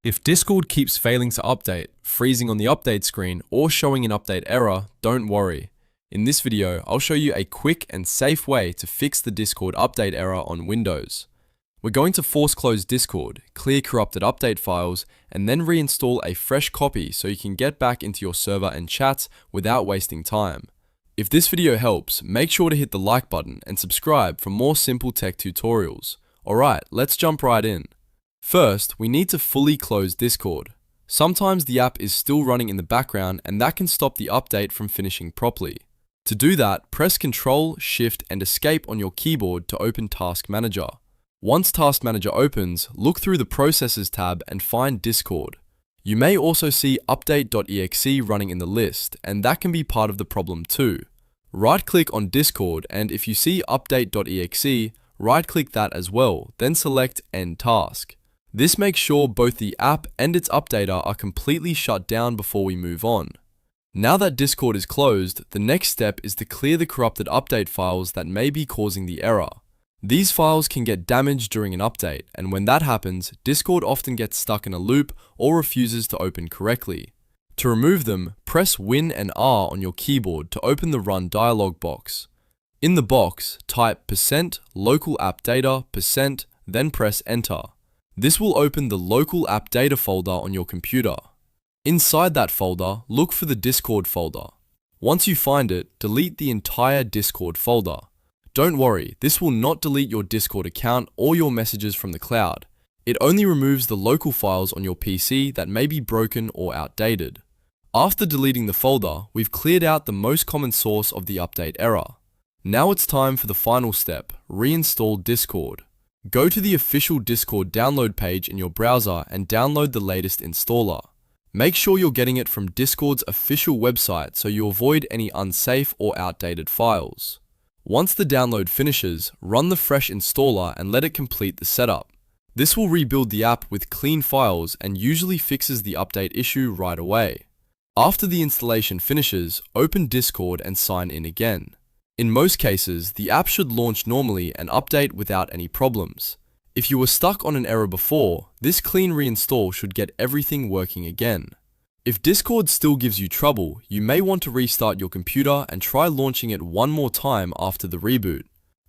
If Discord keeps failing to update, freezing on the update screen, or showing an update error, don't worry. In this video, I'll show you a quick and safe way to fix the Discord update error on Windows. We're going to force close Discord, clear corrupted update files, and then reinstall a fresh copy so you can get back into your server and chat without wasting time. If this video helps, make sure to hit the like button and subscribe for more simple tech tutorials. Alright, let's jump right in. First, we need to fully close Discord. Sometimes the app is still running in the background and that can stop the update from finishing properly. To do that, press Ctrl, Shift and Escape on your keyboard to open Task Manager. Once Task Manager opens, look through the Processes tab and find Discord. You may also see update.exe running in the list, and that can be part of the problem too. Right-click on Discord, and if you see update.exe, right-click that as well, then select End Task. This makes sure both the app and its updater are completely shut down before we move on. Now that Discord is closed, the next step is to clear the corrupted update files that may be causing the error. These files can get damaged during an update, and when that happens, Discord often gets stuck in a loop or refuses to open correctly. To remove them, press Win and R on your keyboard to open the Run dialog box. In the box, type %local app data %, then press Enter. This will open the local app data folder on your computer. Inside that folder, look for the Discord folder. Once you find it, delete the entire Discord folder. Don't worry, this will not delete your Discord account or your messages from the cloud. It only removes the local files on your PC that may be broken or outdated. After deleting the folder, we've cleared out the most common source of the update error. Now it's time for the final step, reinstall Discord. Go to the official Discord download page in your browser and download the latest installer. Make sure you're getting it from Discord's official website so you avoid any unsafe or outdated files. Once the download finishes, run the fresh installer and let it complete the setup. This will rebuild the app with clean files and usually fixes the update issue right away. After the installation finishes, open Discord and sign in again. In most cases, the app should launch normally and update without any problems. If you were stuck on an error before, this clean reinstall should get everything working again. If Discord still gives you trouble, you may want to restart your computer and try launching it one more time after the reboot.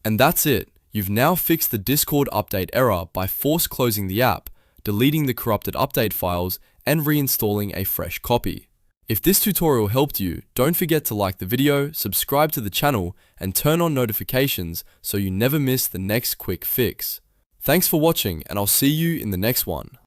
And that's it. You've now fixed the Discord update error by force closing the app, deleting the corrupted update files, and reinstalling a fresh copy. If this tutorial helped you, don't forget to like the video, subscribe to the channel, and turn on notifications so you never miss the next quick fix. Thanks for watching, and I'll see you in the next one.